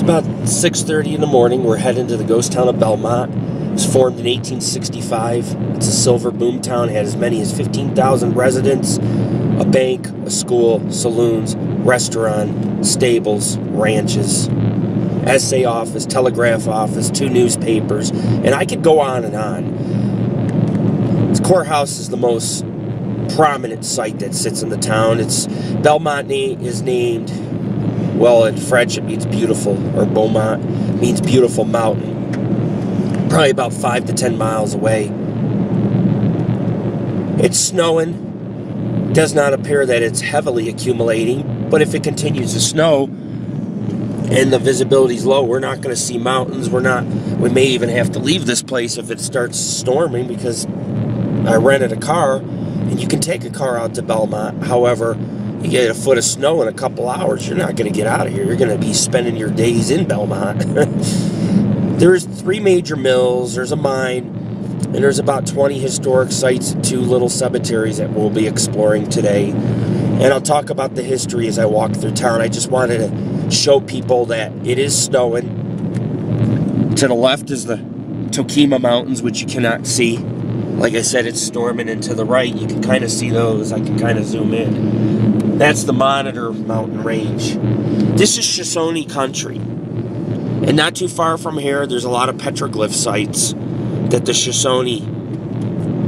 It's about 6:30 in the morning. We're heading to the ghost town of Belmont. It was formed in 1865. It's a silver boom town. It had as many as 15,000 residents, a bank, a school, saloons, restaurant, stables, ranches, essay office, telegraph office, 2 newspapers, and I could go on and on. Its courthouse is the most prominent site that sits in the town. Belmont is named, well, in French it means beautiful, or Beaumont means beautiful mountain. Probably about 5 to 10 miles away. It's snowing. Does not appear that it's heavily accumulating, but if it continues to snow and the visibility's low, we're not going to see mountains. We may even have to leave this place if it starts storming, because I rented a car, and you can take a car out to Belmont. However, you get a foot of snow in a couple hours, you're not going to get out of here. You're going to be spending your days in Belmont. There's 3 major mills, there's a mine, and there's about 20 historic sites and 2 little cemeteries that we'll be exploring today. And I'll talk about the history as I walk through town. I just wanted to show people that it is snowing. To the left is the Toquima Mountains, which you cannot see. Like I said, it's storming, and to the right, you can kind of see those. I can kind of zoom in. That's the Monitor mountain range. This is Shoshone country. And not too far from here, there's a lot of petroglyph sites that the Shoshone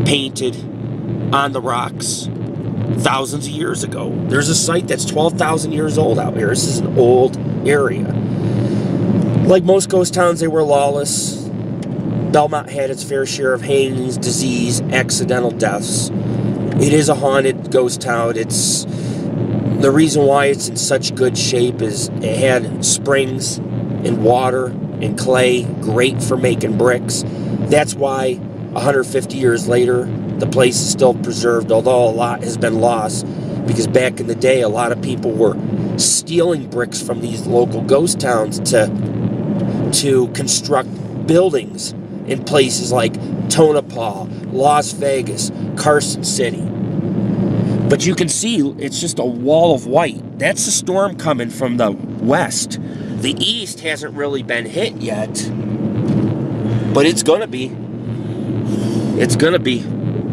painted on the rocks thousands of years ago. There's a site that's 12,000 years old out here. This is an old area. Like most ghost towns, they were lawless. Belmont had its fair share of hangings, disease, accidental deaths. It is a haunted ghost town. It's the reason why it's in such good shape is it had springs and water and clay, great for making bricks. That's why 150 years later, the place is still preserved, although a lot has been lost, because back in the day, a lot of people were stealing bricks from these local ghost towns to construct buildings in places like Tonopah, Las Vegas, Carson City. But you can see it's just a wall of white. That's the storm coming from the west. The east hasn't really been hit yet, but it's gonna be. It's gonna be,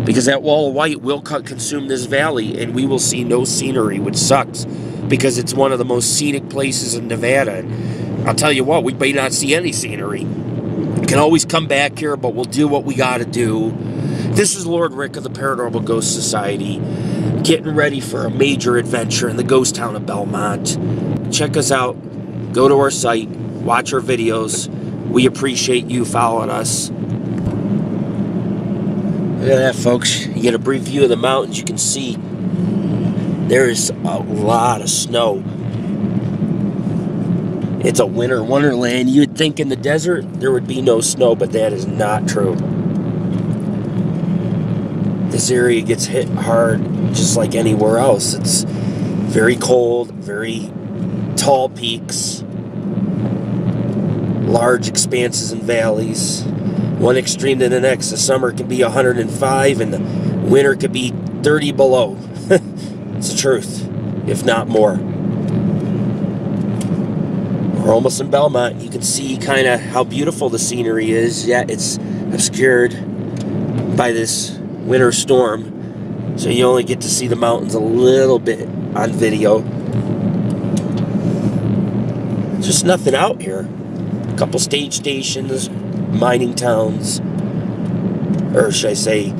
because that wall of white will consume this valley, and we will see no scenery, which sucks, because it's one of the most scenic places in Nevada. And I'll tell you what, we may not see any scenery. We can always come back here, but we'll do what we gotta do. This is Lord Rick of the Paranormal Ghost Society, getting ready for a major adventure in the ghost town of Belmont. Check us out. Go to our site. Watch our videos. We appreciate you following us. Look at that, folks. You get a brief view of the mountains. You can see there is a lot of snow. It's a winter wonderland. You'd think in the desert there would be no snow, but that is not true. This area gets hit hard just like anywhere else. It's very cold, very tall peaks, large expanses and valleys. One extreme to the next. The summer can be 105 and the winter could be 30 below. It's the truth, if not more. We're almost in Belmont. You can see kind of how beautiful the scenery is, yet it's obscured by this winter storm. So you only get to see the mountains a little bit on video. Just nothing out here. A couple stage stations, mining towns, or should I say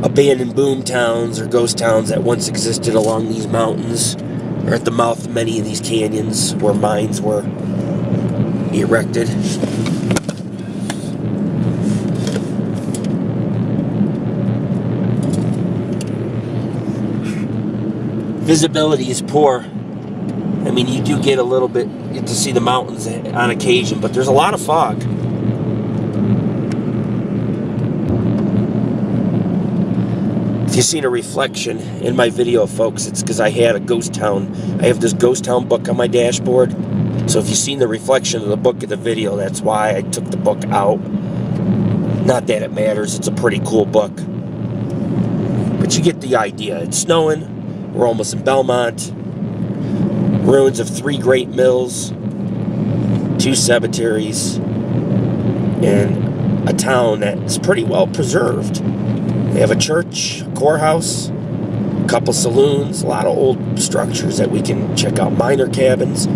abandoned boom towns or ghost towns that once existed along these mountains, or at the mouth of many of these canyons where mines were erected. Visibility is poor. I mean, you do get a little bit, get to see the mountains on occasion, but there's a lot of fog. If you've seen a reflection in my video, folks, it's because I had a ghost town. I have this ghost town book on my dashboard. So if you've seen the reflection of the book in the video, that's why I took the book out. Not that it matters, it's a pretty cool book. But you get the idea. It's snowing. We're almost in Belmont. Ruins of 3 great mills. 2 cemeteries, and a town that's pretty well preserved. They have a church, a courthouse, a couple saloons, a lot of old structures that we can check out, minor cabins.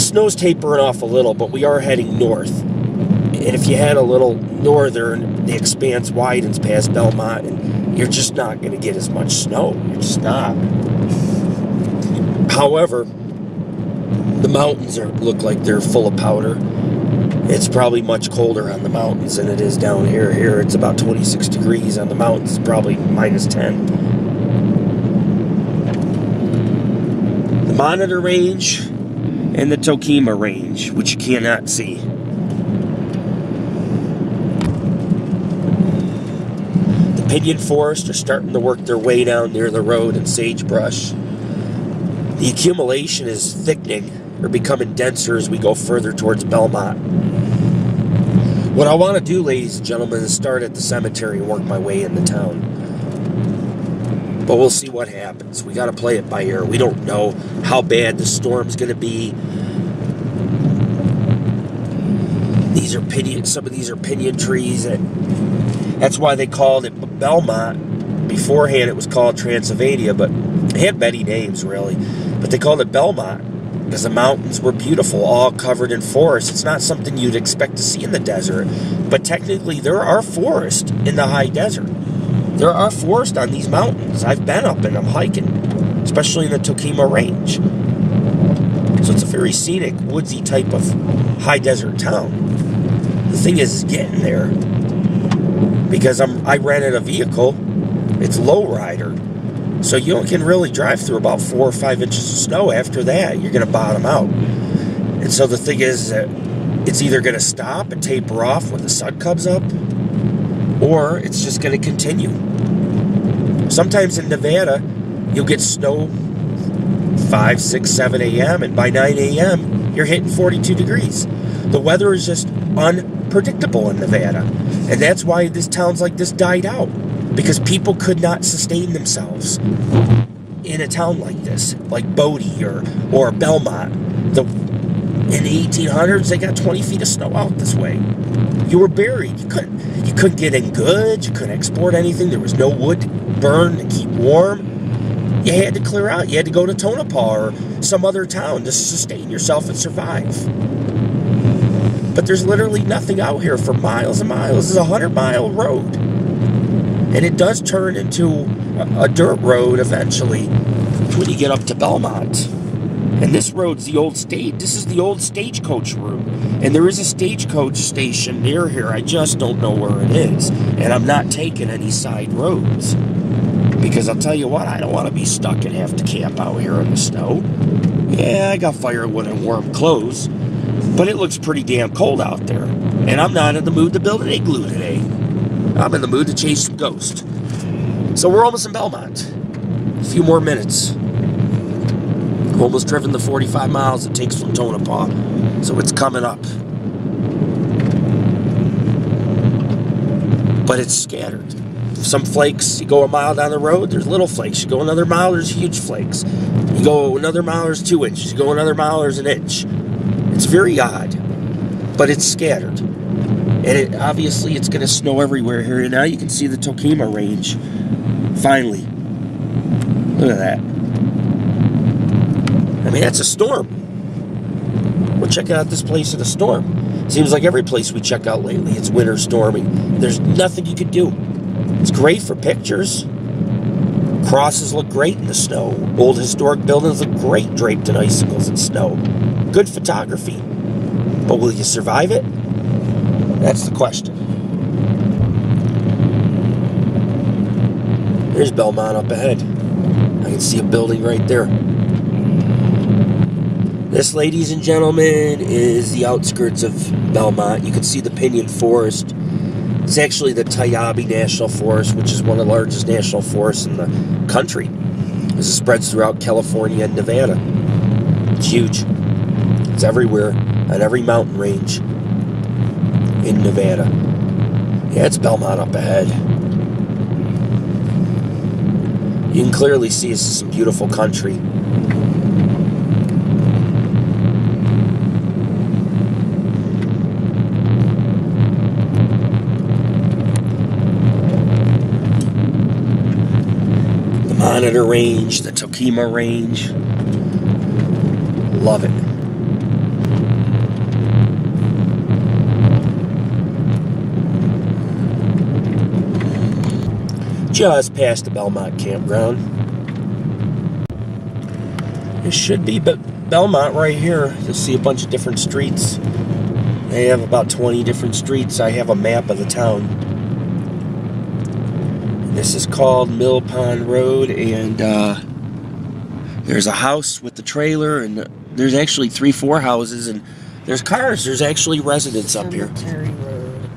Snow's tapering off a little, but we are heading north. And if you head a little northern, the expanse widens past Belmont, and you're just not going to get as much snow. You're just not. However, the mountains look like they're full of powder. It's probably much colder on the mountains than it is down here. Here it's about 26 degrees. On the mountains, probably minus 10. The Monitor Range and the Toquima Range, which you cannot see. The Pinyon Forest are starting to work their way down near the road and sagebrush. The accumulation is thickening or becoming denser as we go further towards Belmont. What I want to do, ladies and gentlemen, is start at the cemetery and work my way into town. But we'll see what happens. We got to play it by ear. We don't know how bad the storm's going to be. Some of these are pinyon trees. That's why they called it Belmont. Beforehand, it was called Transylvania, but it had many names, really. But they called it Belmont because the mountains were beautiful, all covered in forest. It's not something you'd expect to see in the desert. But technically, there are forests in the high desert. There are forests on these mountains. I've been up and I'm hiking, especially in the Toquima Range. So it's a very scenic, woodsy type of high desert town. The thing is getting there. Because I rented a vehicle. It's lowrider. So you can really drive through about 4 or 5 inches of snow. After that, you're going to bottom out. And so the thing is that it's either going to stop and taper off when the sun comes up, or it's just going to continue. Sometimes in Nevada, you'll get snow 5, 6, 7 a.m., and by 9 a.m., you're hitting 42 degrees. The weather is just unpredictable in Nevada. And that's why towns like this died out. Because people could not sustain themselves in a town like this, like Bodie or Belmont. In the 1800s, they got 20 feet of snow out this way. You were buried. You couldn't get in goods. You couldn't export anything. There was no wood to burn to keep warm. You had to clear out. You had to go to Tonopah or some other town to sustain yourself and survive. But there's literally nothing out here for miles and miles. It's a 100-mile road. And it does turn into a dirt road eventually when you get up to Belmont. And this road's the old state. This is the old stagecoach route. And there is a stagecoach station near here. I just don't know where it is. And I'm not taking any side roads. Because I'll tell you what, I don't want to be stuck and have to camp out here in the snow. Yeah, I got firewood and warm clothes. But it looks pretty damn cold out there. And I'm not in the mood to build an igloo today. I'm in the mood to chase some ghosts. So we're almost in Belmont. A few more minutes. I've almost driven the 45 miles it takes from Tonopah. So it's coming up. But it's scattered. Some flakes, you go a mile down the road, there's little flakes. You go another mile, there's huge flakes. You go another mile, there's 2 inches. You go another mile, there's an inch. It's very odd. But it's scattered. And obviously it's going to snow everywhere here. And now you can see the Toquima Range. Finally. Look at that. I mean, that's a storm. We're checking out this place in a storm. Seems like every place we check out lately, it's winter storming. There's nothing you can do. It's great for pictures. Crosses look great in the snow. Old historic buildings look great draped in icicles and snow. Good photography. But will you survive it? That's the question. There's Belmont up ahead. I can see a building right there. This, ladies and gentlemen, is the outskirts of Belmont. You can see the Pinyon Forest. It's actually the Toiyabe National Forest, which is one of the largest national forests in the country. This spreads throughout California and Nevada. It's huge. It's everywhere, on every mountain range in Nevada. Yeah, it's Belmont up ahead. You can clearly see this is some beautiful country. Monitor Range, the Toquima Range. Love it. Just past the Belmont campground. It should be Belmont right here. You'll see a bunch of different streets. They have about 20 different streets. I have a map of the town. This is called Mill Pond Road, and there's a house with the trailer, and there's actually 3-4 houses, and there's cars. There's actually residents up here. Cemetery Road.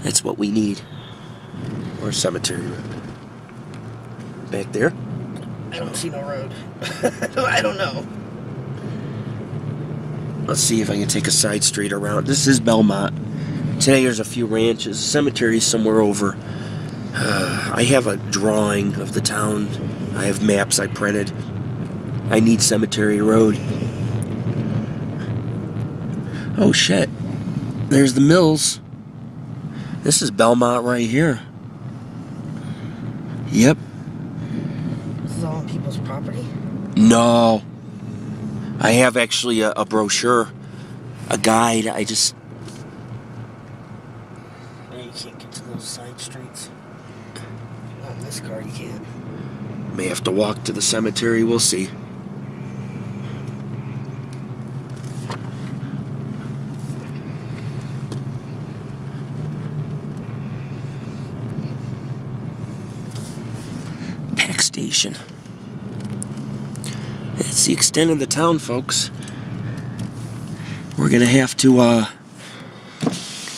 That's what we need. Or Cemetery Road. Back there? I don't see no road. I don't know. Let's see if I can take a side street around. This is Belmont. Today there's a few ranches. Cemetery somewhere over. I have a drawing of the town. I have maps I printed. I need Cemetery Road. Oh shit. There's the mills. This is Belmont right here. Yep. This is all on people's property? No. I have actually a brochure, a guide. I just... No, you can't get to those side streets. Not in this car, you can't. May have to walk to the cemetery. We'll see. Pack station. That's the extent of the town, folks. We're gonna have to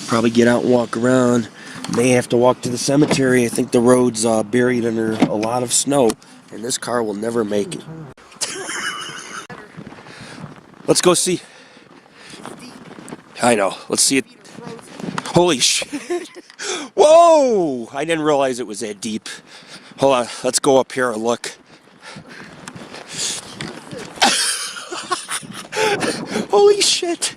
probably get out and walk around. May have to walk to the cemetery. I think the road's buried under a lot of snow, and this car will never make it. Let's go see. I know. Let's see it. Holy shit. Whoa! I didn't realize it was that deep. Hold on. Let's go up here and look. Holy shit.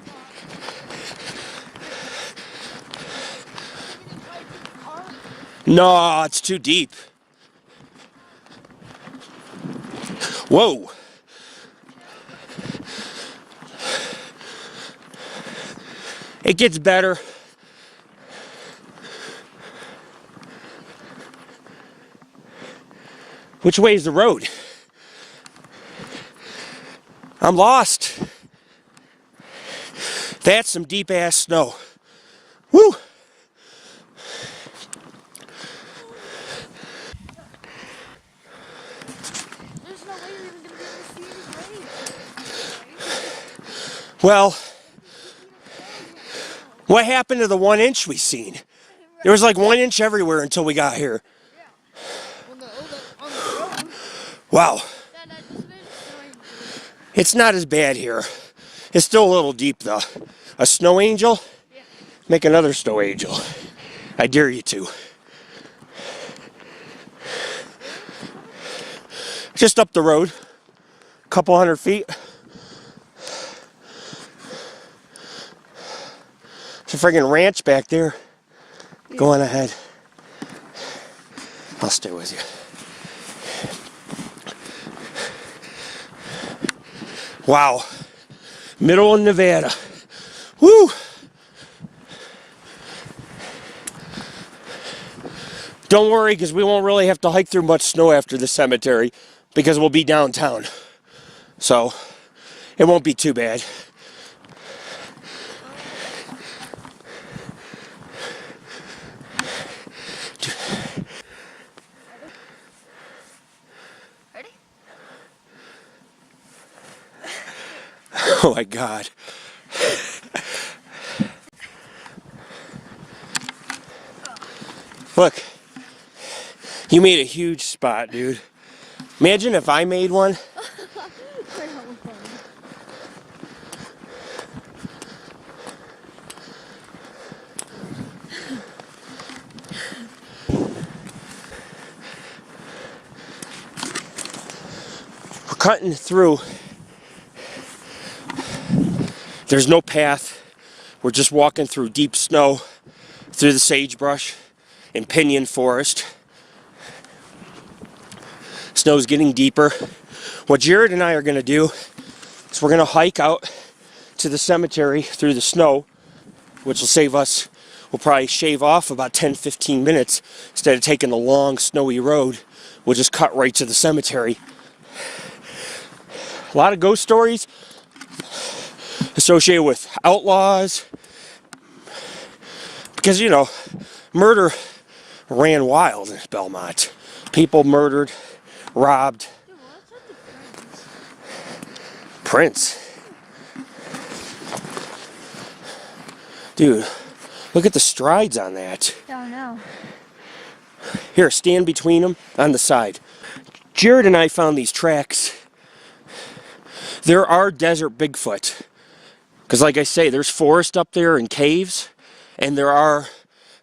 No, it's too deep. Whoa. It gets better. Which way is the road? I'm lost. That's some deep ass snow. Woo! There's no way you're even gonna be able to see any grades. Well, what happened to the 1 inch we seen? There was like 1 inch everywhere until we got here. On the road. Wow. That just made it It's not as bad here. It's still a little deep though. A snow angel? Yeah. Make another snow angel. I dare you to. Just up the road. A couple 100 feet. It's a friggin' ranch back there. Go on ahead. I'll stay with you. Wow. Middle of Nevada. Woo! Don't worry, because we won't really have to hike through much snow after the cemetery, because we'll be downtown. So, it won't be too bad. Ready? Oh my God. Look, you made a huge spot, dude. Imagine if I made one. We're cutting through. There's no path. We're just walking through deep snow, through the sagebrush and pinyon forest. Snow's getting deeper. What Jared and I are going to do is we're going to hike out to the cemetery through the snow, which will save us, we'll probably shave off about 10-15 minutes instead of taking the long snowy road. We'll just cut right to the cemetery. A lot of ghost stories associated with outlaws, because, you know, murder ran wild in Belmont. People murdered, robbed. Dude, what's with the Prince. Dude, look at the strides on that. Oh no. Here, stand between them on the side. Jared and I found these tracks. There are desert Bigfoot. Because like I say, there's forest up there and caves. And there are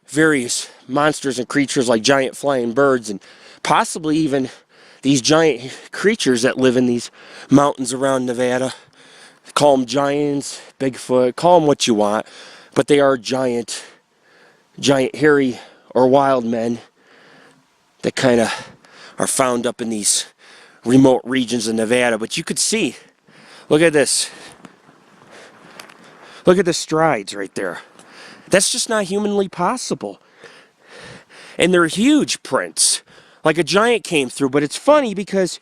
various monsters and creatures like giant flying birds. And possibly even these giant creatures that live in these mountains around Nevada. Call them giants, Bigfoot, call them what you want. But they are giant hairy or wild men that kind of are found up in these remote regions of Nevada. But you could see, look at this. Look at the strides right there. That's just not humanly possible. And they're huge prints. Like a giant came through. But it's funny because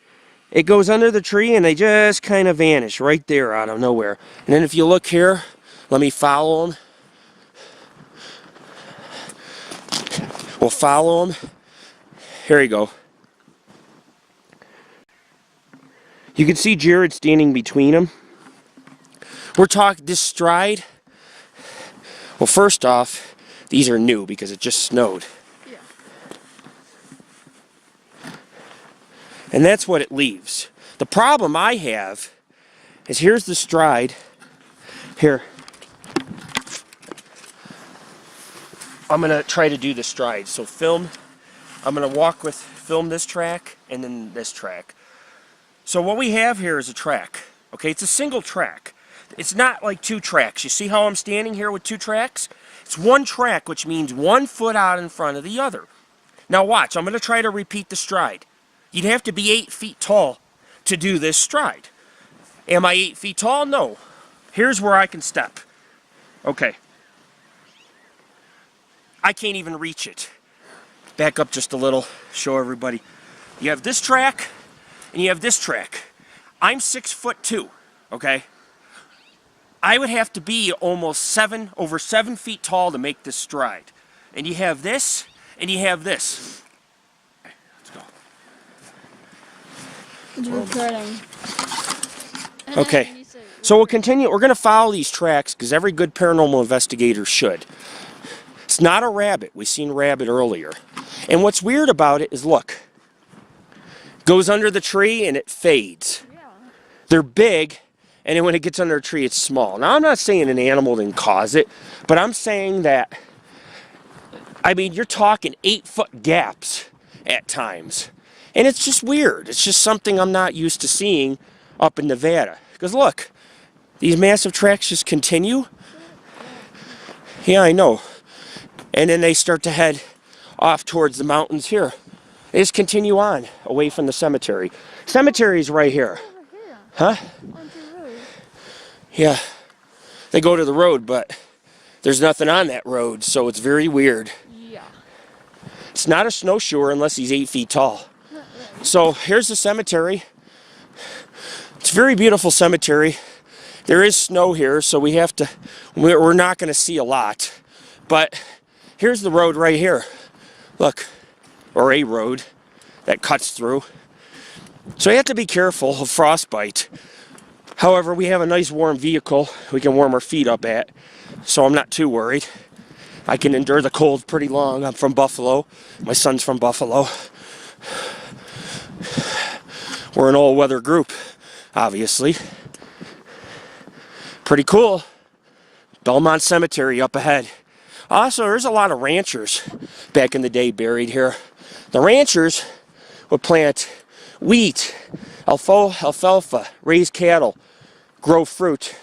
it goes under the tree and they just kind of vanish right there out of nowhere. And then if you look here, let me follow them. We'll follow them. Here you go. You can see Jared standing between them. We're talking this stride. Well, first off, these are new because it just snowed. Yeah. And that's what it leaves. The problem I have is here's the stride. Here. I'm going to try to do the stride. So I'm going to film this track and then this track. So what we have here is a track. Okay, it's a single track. It's not like two tracks. You see how I'm standing here with two tracks? It's one track, which means 1 foot out in front of the other. Now watch, I'm going to try to repeat the stride. You'd have to be 8 feet tall to do this stride. Am I 8 feet tall? No. Here's where I can step. Okay. I can't even reach it. Back up just a little, show everybody. You have this track, and you have this track. I'm 6'2", okay? I would have to be almost over 7 feet tall to make this stride. And you have this, and you have this. Okay, let's go. You're recording. Okay, so we'll continue. We're going to follow these tracks because every good paranormal investigator should. It's not a rabbit. We seen rabbit earlier. And what's weird about it is, look. Goes under the tree and it fades. Yeah. They're big, and then when it gets under a tree, it's small. Now, I'm not saying an animal didn't cause it, but I'm saying that, I mean, you're talking 8-foot gaps at times. And it's just weird. It's just something I'm not used to seeing up in Nevada. Because look, these massive tracks just continue. Yeah, I know. And then they start to head off towards the mountains here. They just continue on away from the cemetery. Cemetery's right here. Over here. Huh? On the road. Yeah. They go to the road, but there's nothing on that road, so it's very weird. Yeah. It's not a snowshoer unless he's 8 feet tall. So here's the cemetery. It's a very beautiful cemetery. There is snow here, so we're not going to see a lot. But here's the road right here. Look, or a road that cuts through. So you have to be careful of frostbite. However, we have a nice warm vehicle we can warm our feet up at, so I'm not too worried. I can endure the cold pretty long. I'm from Buffalo. My son's from Buffalo. We're an all-weather group, obviously. Pretty cool. Belmont Cemetery up ahead. Also, there's a lot of ranchers back in the day buried here. The ranchers would plant wheat, alfalfa, raise cattle, grow fruit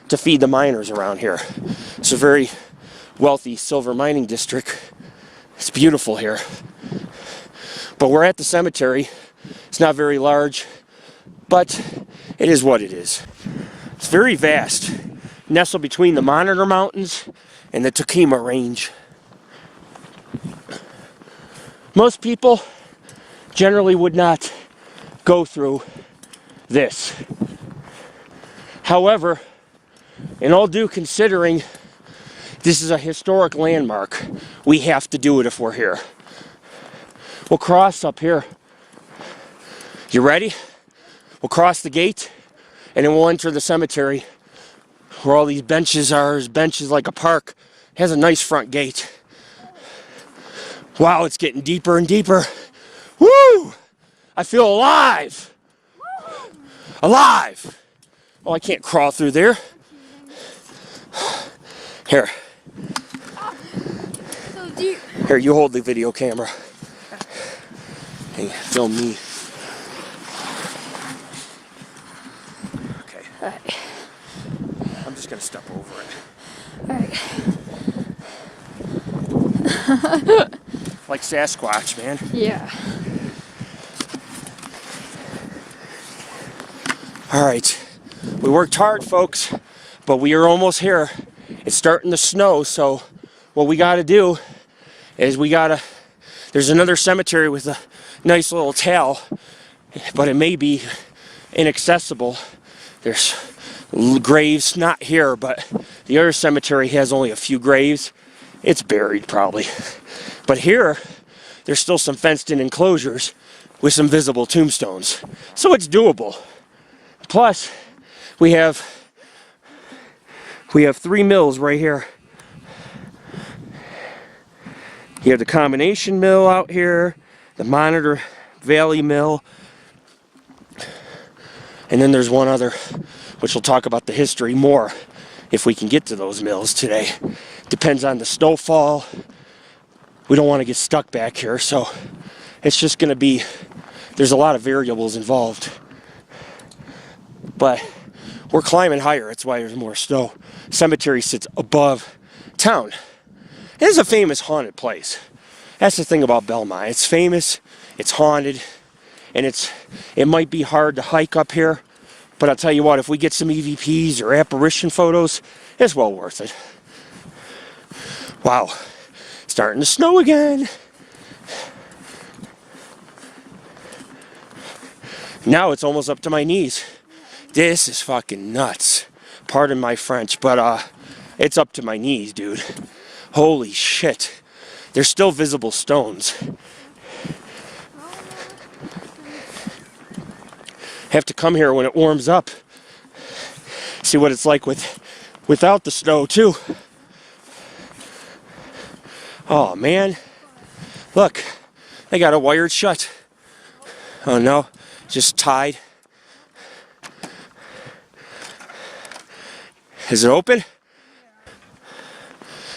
to feed the miners around here. It's a very wealthy silver mining district. It's beautiful here. But we're at the cemetery. It's not very large, but it is what it is. It's very vast, nestled between the Monitor Mountains and the Toquima Range. Most people generally would not go through this. However, in all due considering, this is a historic landmark. We have to do it if we're here. We'll cross up here. You ready? We'll cross the gate, and then we'll enter the cemetery where all these benches are. There's benches like a park. It has a nice front gate. Wow, it's getting deeper and deeper. Woo! I feel alive! Alive! Oh, I can't crawl through there. Here. So deep. Here, you hold the video camera. Hey, film me. Okay. Alright. I'm just gonna step over it. Alright. Like Sasquatch, man. Yeah. Alright. We worked hard, folks, but we are almost here. It's starting to snow, so what we gotta do is there's another cemetery with a nice little tale, but it may be inaccessible. There's graves, not here, but the other cemetery has only a few graves. It's buried probably. But here, there's still some fenced-in enclosures with some visible tombstones. So it's doable. Plus, we have 3 mills right here. You have the combination mill out here, the Monitor Valley Mill, and then there's one other, which we'll talk about the history more if we can get to those mills today. Depends on the snowfall. We don't want to get stuck back here, so it's just going to be, there's a lot of variables involved. But we're climbing higher, that's why there's more snow. Cemetery sits above town. It is a famous haunted place. That's the thing about Belmont. It's famous, it's haunted, and it might be hard to hike up here, but I'll tell you what, if we get some EVPs or apparition photos, it's well worth it. Wow, starting to snow again. Now it's almost up to my knees. This is fucking nuts. Pardon my French, but it's up to my knees, dude. Holy shit. There's still visible stones. Have to come here when it warms up. See what it's like without the snow too. Oh man. Look, they got it wired shut. Oh no, just tied. Is it open?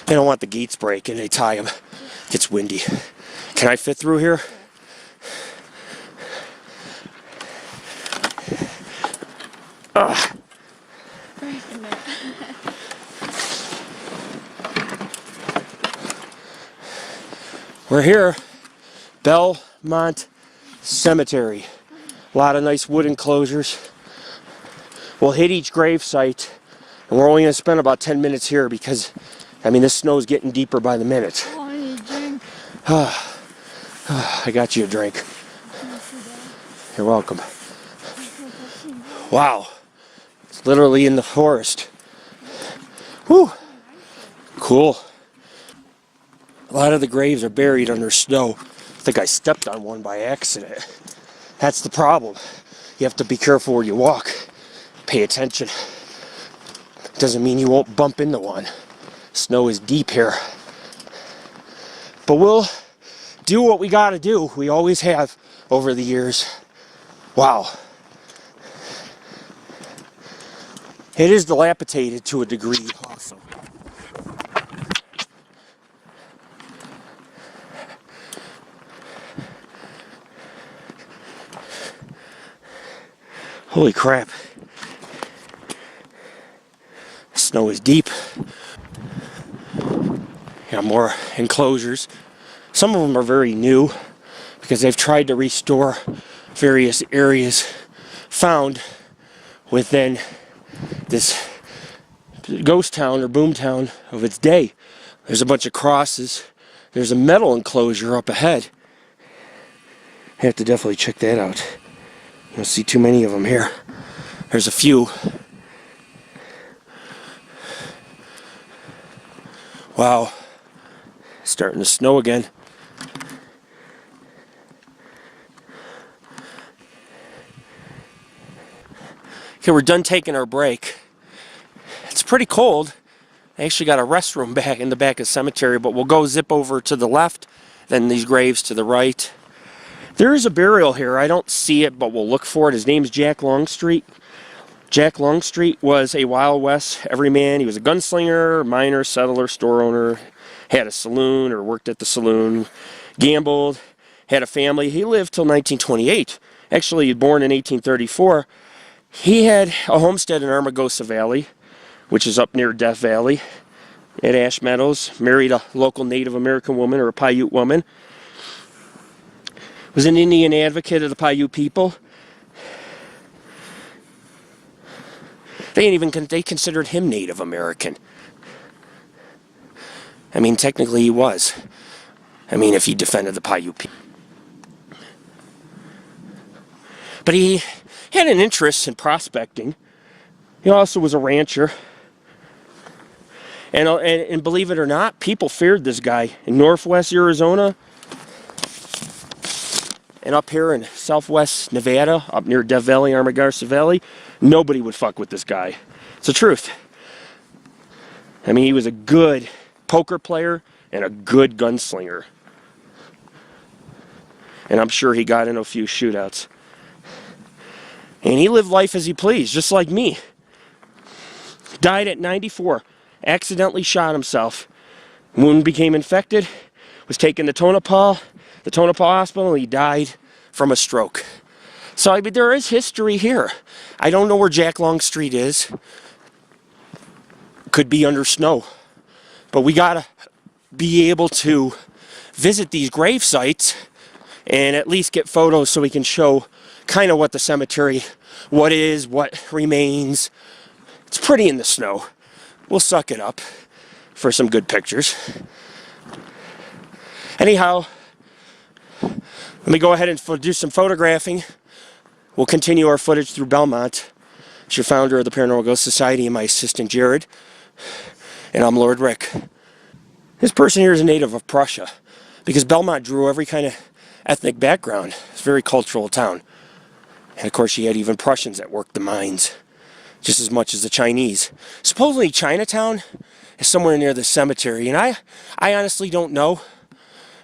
They don't want the gates breaking, they tie them. It gets windy. Can I fit through here? Ugh. We're here, Belmont Cemetery. A lot of nice wood enclosures. We'll hit each grave site, and we're only going to spend about 10 minutes here because, I mean, this snow's getting deeper by the minute. Oh, I need a drink. I got you a drink. You're welcome. Wow. It's literally in the forest. Whew. Cool. A lot of the graves are buried under snow. I think I stepped on one by accident. That's the problem. You have to be careful where you walk. Pay attention. Doesn't mean you won't bump into one. Snow is deep here. But we'll do what we gotta do. We always have over the years. Wow. It is dilapidated to a degree also. Holy crap. Snow is deep. Got more enclosures. Some of them are very new because they've tried to restore various areas found within this ghost town or boom town of its day. There's a bunch of crosses. There's a metal enclosure up ahead. I have to definitely check that out. You don't see too many of them here. There's a few. Wow. It's starting to snow again. Okay, we're done taking our break. It's pretty cold. I actually got a restroom back in the back of the cemetery, but we'll go zip over to the left, then these graves to the right. There is a burial here. I don't see it, but we'll look for it. His name's Jack Longstreet. Jack Longstreet was a Wild West everyman. He was a gunslinger, miner, settler, store owner, had a saloon or worked at the saloon, gambled, had a family. He lived till 1928. Actually, born in 1834. He had a homestead in Armagosa Valley, which is up near Death Valley, at Ash Meadows. Married a local Native American woman, or a Paiute woman. Was an Indian advocate of the Paiute people. They considered him Native American. I mean, technically he was. I mean, if he defended the Paiute people. But he had an interest in prospecting. He also was a rancher. And believe it or not, people feared this guy in northwest Arizona and up here in southwest Nevada, up near Death Valley, Armagosa Valley. Nobody would fuck with this guy. It's the truth. I mean, he was a good poker player and a good gunslinger. And I'm sure he got in a few shootouts. And he lived life as he pleased, just like me. Died at 94. Accidentally shot himself. Wound became infected. Was taken to Tonopah, the Tonopah hospital, and he died from a stroke. So, I mean, there is history here. I don't know where Jack Longstreet is. Could be under snow. But we gotta be able to visit these grave sites and at least get photos so we can show kind of what the cemetery, what is, what remains. It's pretty in the snow. We'll suck it up for some good pictures. Anyhow, let me go ahead and do some photographing. We'll continue our footage through Belmont. It's your founder of the Paranormal Ghost Society and my assistant Jared. And I'm Lord Rick. This person here is a native of Prussia because Belmont drew every kind of ethnic background. It's a very cultural town. And of course you had even Prussians that worked the mines just as much as the Chinese. Supposedly Chinatown is somewhere near the cemetery, and I honestly don't know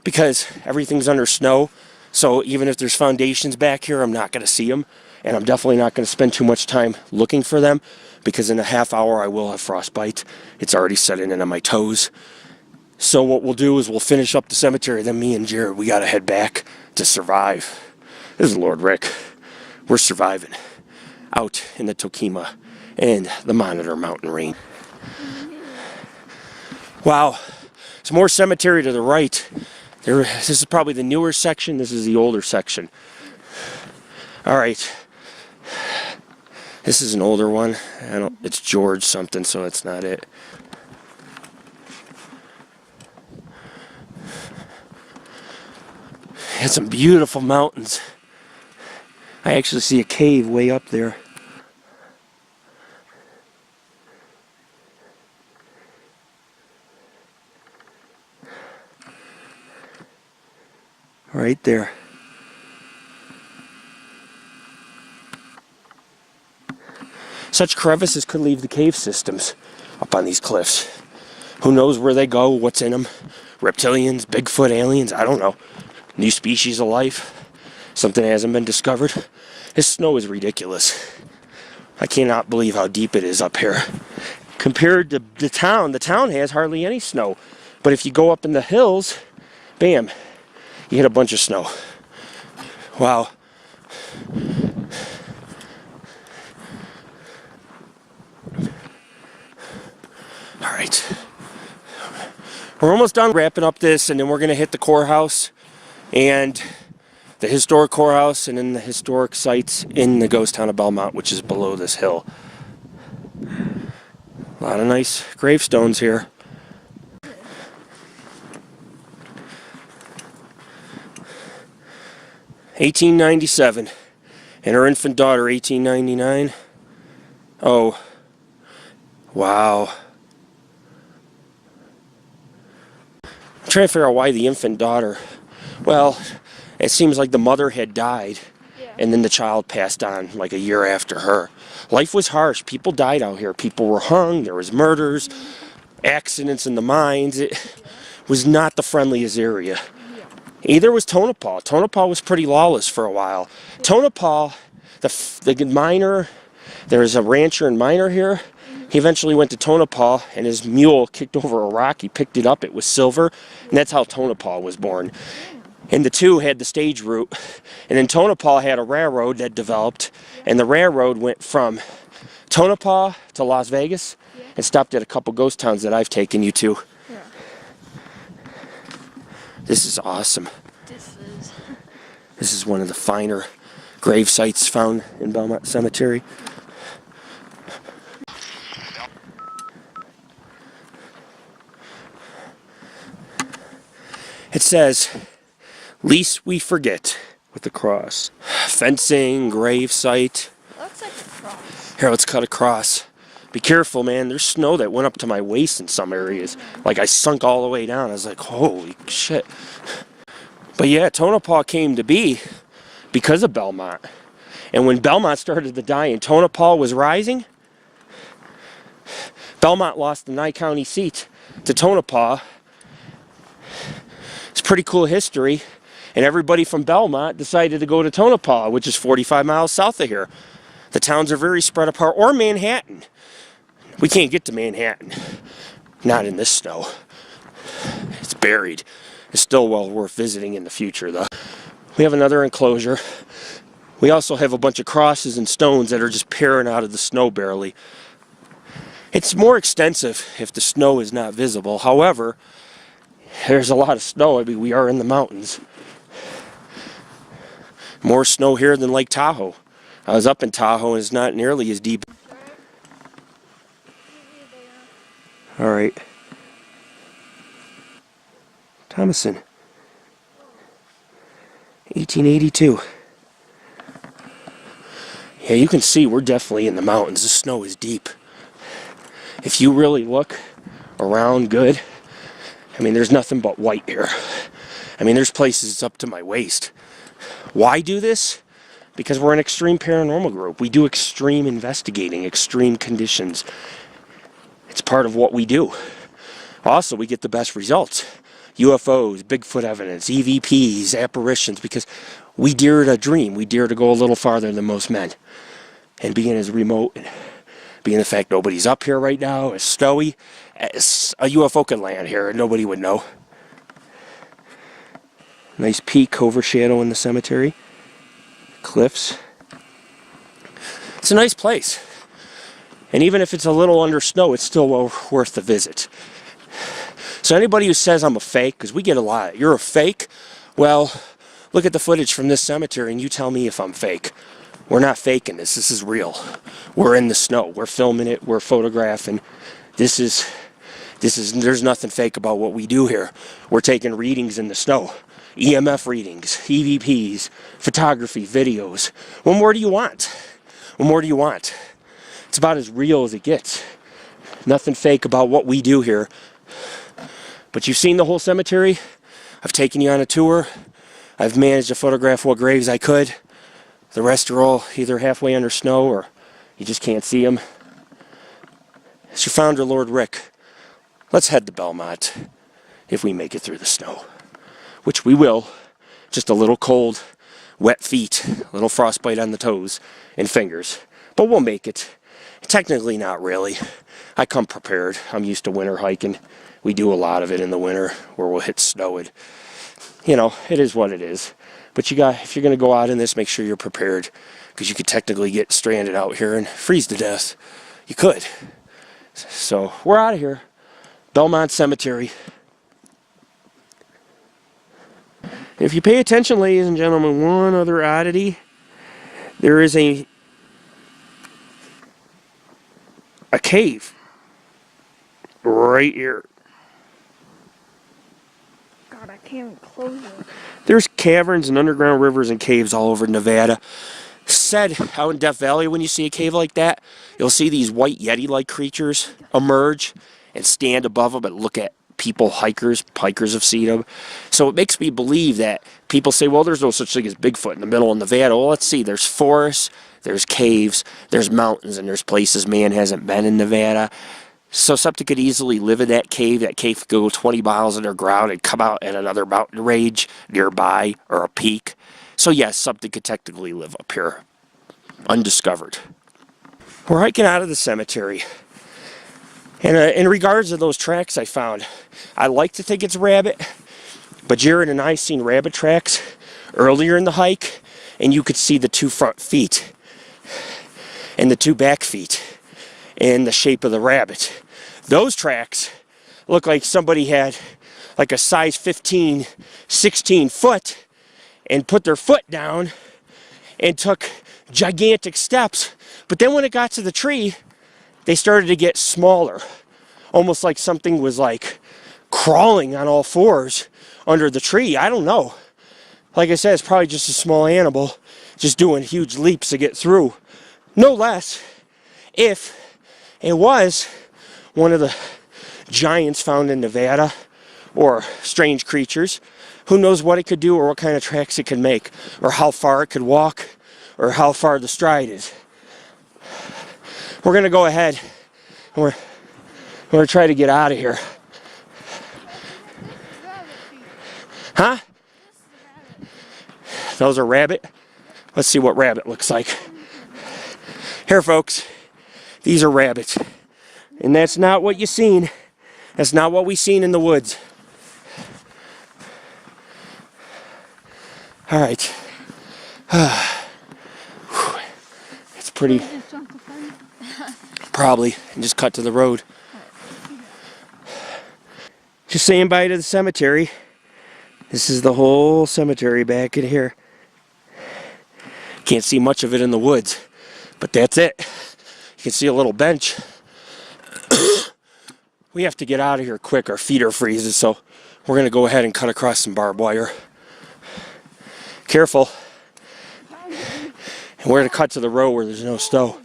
because everything's under snow. So even if there's foundations back here, I'm not going to see them. And I'm definitely not going to spend too much time looking for them because in a half hour I will have frostbite. It's already setting in on my toes. So what we'll do is we'll finish up the cemetery. Then me and Jared, we got to head back to survive. This is Lord Rick. We're surviving out in the Toquima and the Monitor mountain range. Wow. Some more cemetery to the right. This is probably the newer section. This is the older section. All right. This is an older one. It's George something, so it's not it. Had some beautiful mountains. I actually see a cave way up there. Right there. Such crevices could leave the cave systems up on these cliffs. Who knows where they go, what's in them? Reptilians, Bigfoot, aliens, I don't know. New species of life. Something hasn't been discovered. This snow is ridiculous. I cannot believe how deep it is up here. Compared to the town has hardly any snow. But if you go up in the hills, bam, you hit a bunch of snow. Wow. All right. We're almost done wrapping up this, and then we're going to hit the courthouse and the historic courthouse and then the historic sites in the ghost town of Belmont, which is below this hill. A lot of nice gravestones here. (1897) and her infant daughter, 1899. Oh, wow. I'm trying to figure out why the infant daughter. Well, it seems like the mother had died, and then the child passed on like a year after her. Life was harsh. People died out here. People were hung. There was murders, accidents in the mines. It was not the friendliest area. Either was Tonopah. Tonopah was pretty lawless for a while. Tonopah, the miner, there's a rancher and miner here. He eventually went to Tonopah, and his mule kicked over a rock. He picked it up. It was silver, and that's how Tonopah was born. And the two had the stage route. And then Tonopah had a railroad that developed, and the railroad went from Tonopah to Las Vegas and stopped at a couple ghost towns that I've taken you to. Yeah. This is awesome. This is. This is one of the finer grave sites found in Belmont Cemetery. It says, "Least we forget," with the cross. Fencing, grave site. Looks like a cross. Here, let's cut across. Be careful, man. There's snow that went up to my waist in some areas. Like, I sunk all the way down. I was like, holy shit. But yeah, Tonopah came to be because of Belmont. And when Belmont started to die and Tonopah was rising, Belmont lost the Nye County seat to Tonopah. It's pretty cool history. And everybody from Belmont decided to go to Tonopah, which is 45 miles south of here. The towns are very spread apart. Or Manhattan. We can't get to Manhattan. Not in this snow. It's buried. It's still well worth visiting in the future, though. We have another enclosure. We also have a bunch of crosses and stones that are just peering out of the snow barely. It's more extensive if the snow is not visible. However, there's a lot of snow. I mean, we are in the mountains. More snow here than Lake Tahoe. I was up in Tahoe and it's not nearly as deep. Alright. Thomason. 1882. Yeah, you can see we're definitely in the mountains. The snow is deep. If you really look around good, I mean, there's nothing but white here. I mean, there's places up to my waist. Why do this? Because we're an extreme paranormal group. We do extreme investigating, extreme conditions. It's part of what we do. Also, we get the best results. UFOs, Bigfoot evidence, EVPs, apparitions, because we dare to dream. We dare to go a little farther than most men. And being as remote, and being the fact nobody's up here right now, it's snowy, a UFO could land here and nobody would know. Nice peak overshadow in the cemetery. Cliffs. It's a nice place. And even if it's a little under snow, it's still well worth the visit. So anybody who says I'm a fake, because we get a lot, you're a fake? Well, look at the footage from this cemetery and you tell me if I'm fake. We're not faking this. This is real. We're in the snow. We're filming it. We're photographing. There's nothing fake about what we do here. We're taking readings in the snow. EMF readings, EVPs, photography, videos. What more do you want? What more do you want? It's about as real as it gets. Nothing fake about what we do here. But you've seen the whole cemetery. I've taken you on a tour. I've managed to photograph what graves I could. The rest are all either halfway under snow or you just can't see them. It's your founder, Lord Rick. Let's head to Belmont if we make it through the snow. Which we will. Just a little cold, wet feet, a little frostbite on the toes and fingers. But we'll make it. Technically not really. I come prepared. I'm used to winter hiking. We do a lot of it in the winter where we'll hit snow. It is what it is. But if you're going to go out in this, make sure you're prepared. Because you could technically get stranded out here and freeze to death. You could. So we're out of here. Belmont Cemetery. If you pay attention, ladies and gentlemen, one other oddity. There is a cave right here. God, I can't even close it. There's caverns and underground rivers and caves all over Nevada. Said out in Death Valley, when you see a cave like that, you'll see these white Yeti-like creatures emerge and stand above them and look at people, hikers have seen them. So it makes me believe that people say, well, there's no such thing as Bigfoot in the middle of Nevada. Well, let's see, there's forests, there's caves, there's mountains, and there's places man hasn't been in Nevada. So something could easily live in that cave. That cave could go 20 miles underground and come out at another mountain range nearby or a peak. So yes, something could technically live up here, undiscovered. We're hiking out of the cemetery. And in regards to those tracks I found, I like to think it's rabbit, but Jared and I seen rabbit tracks earlier in the hike, and you could see the 2 front feet and the 2 back feet in the shape of the rabbit. Those tracks look like somebody had like a size 15, 16 foot and put their foot down and took gigantic steps. But then when it got to the tree, they started to get smaller. Almost like something was like crawling on all fours under the tree. I don't know. Like I said, it's probably just a small animal just doing huge leaps to get through. No less if it was one of the giants found in Nevada or strange creatures. Who knows what it could do or what kind of tracks it could make or how far it could walk or how far the stride is. We're going to go ahead and we're going to try to get out of here. Huh? Those are rabbit? Let's see what rabbit looks like. Here, folks. These are rabbits. And that's not what you seen. That's not what we seen in the woods. All right. It's pretty. Probably. And just cut to the road. Just saying bye to the cemetery. This is the whole cemetery back in here. Can't see much of it in the woods. But that's it. You can see a little bench. We have to get out of here quick. Our feet are freezing, so we're going to go ahead and cut across some barbed wire. Careful. And we're going to cut to the road where there's no snow.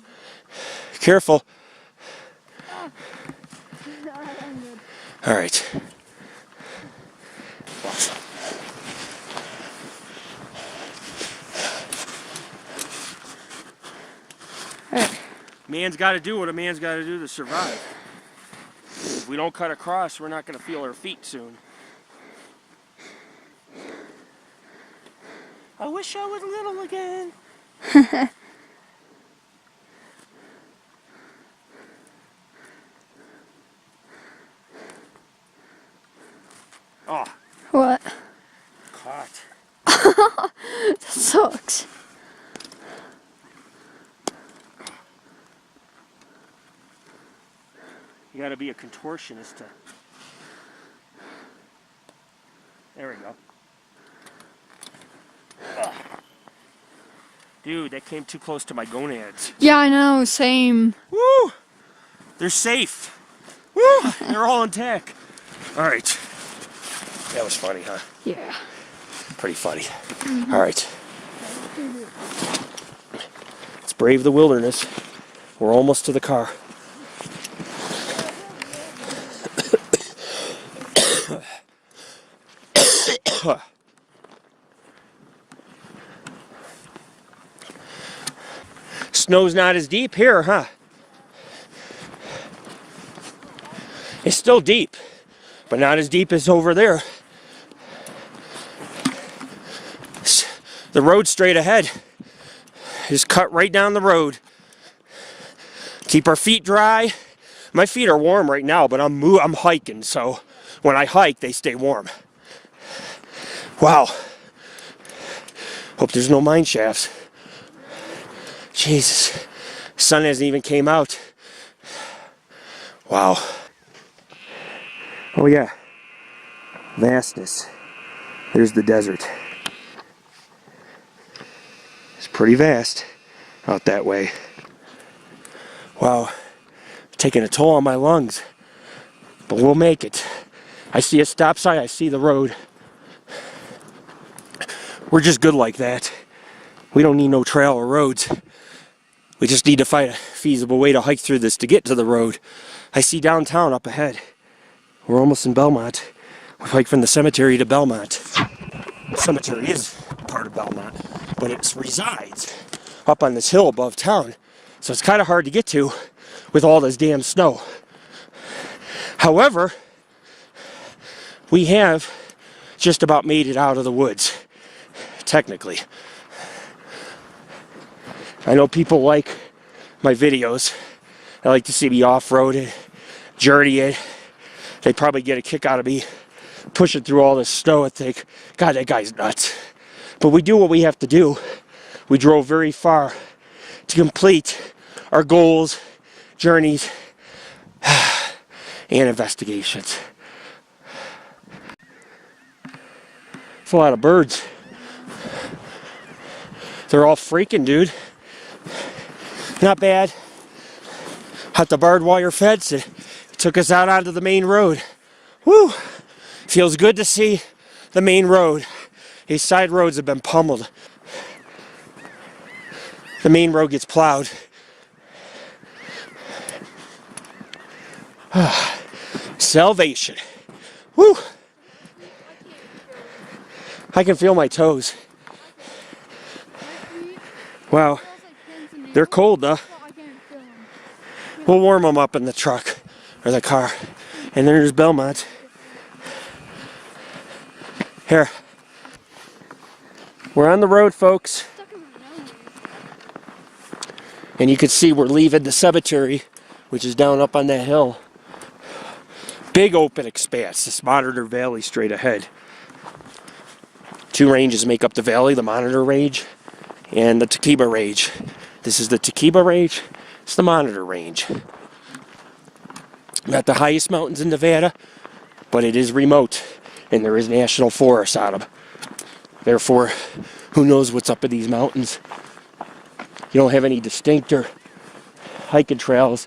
Careful. All right. Man's got to do what a man's got to do to survive. If we don't cut across, we're not going to feel our feet soon. I wish I was little again. Oh. What? Caught. That sucks. You gotta be a contortionist to... There we go. Ugh. Dude, that came too close to my gonads. Yeah, I know, same. Woo! They're safe. Woo! They're all intact. Alright. That was funny, huh? Yeah. Pretty funny. Alright. Let's brave the wilderness. We're almost to the car. Snow's not as deep here, huh? It's still deep, but not as deep as over there. The road straight ahead is cut right down the road. Keep our feet dry. My feet are warm right now, but I'm hiking, so when I hike, they stay warm. Wow. Hope there's no mine shafts. Jesus. Sun hasn't even came out. Wow. Oh yeah. Vastness. There's the desert. pretty vast out that way. Wow, taking a toll on my lungs, but we'll make it. I see a stop sign, I see the road. We're just good like that. We don't need no trail or roads. We just need to find a feasible way to hike through this to get to the road. I see downtown up ahead. We're almost in Belmont. We hike from the cemetery to Belmont. The cemetery is part of Belmont, but it resides up on this hill above town. So it's kind of hard to get to with all this damn snow. However, we have just about made it out of the woods, technically. I know people like my videos. They like to see me off-roaded, journeying. They probably get a kick out of me pushing through all this snow and think, God, that guy's nuts. But we do what we have to do. We drove very far to complete our goals, journeys, and investigations. It's a lot of birds. They're all freaking, dude. Not bad. At the barbed wire fence, it took us out onto the main road. Woo! Feels good to see the main road. These side roads have been pummeled. The main road gets plowed. Salvation. Woo! I can feel my toes. Wow. They're cold, though. We'll warm them up in the truck or the car. And there's Belmont. Here. We're on the road, folks. And you can see we're leaving the cemetery, which is down up on that hill. Big open expanse, this Monitor Valley straight ahead. Two ranges make up the valley, the Monitor Range and the Toquima Range. This is the Toquima Range, it's the Monitor Range. Not the highest mountains in Nevada, but it is remote, and there is national forest on them. Therefore, who knows what's up in these mountains. You don't have any distinct or hiking trails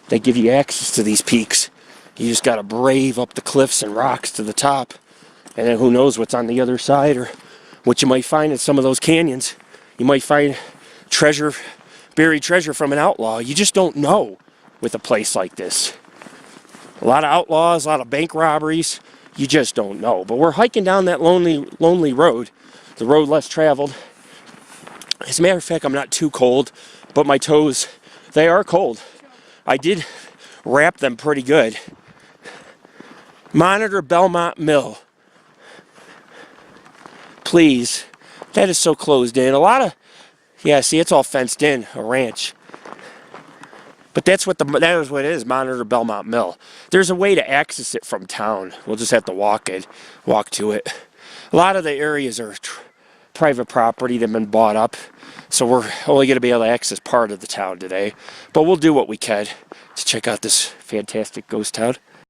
that give you access to these peaks. You just gotta brave up the cliffs and rocks to the top. And then who knows what's on the other side or what you might find in some of those canyons. You might find treasure, buried treasure from an outlaw. You just don't know with a place like this. A lot of outlaws, a lot of bank robberies. You just don't know. But we're hiking down that lonely road, the road less traveled. As a matter of fact, I'm not too cold, but my toes, they are cold. I did wrap them pretty good. Monitor Belmont Mill. Please. That is so closed in. A lot of, yeah, see, it's all fenced in, a ranch. But that is what it is, Monitor Belmont Mill. There's a way to access it from town. We'll just have to walk to it. A lot of the areas are private property that have been bought up, so we're only going to be able to access part of the town today. But we'll do what we can to check out this fantastic ghost town.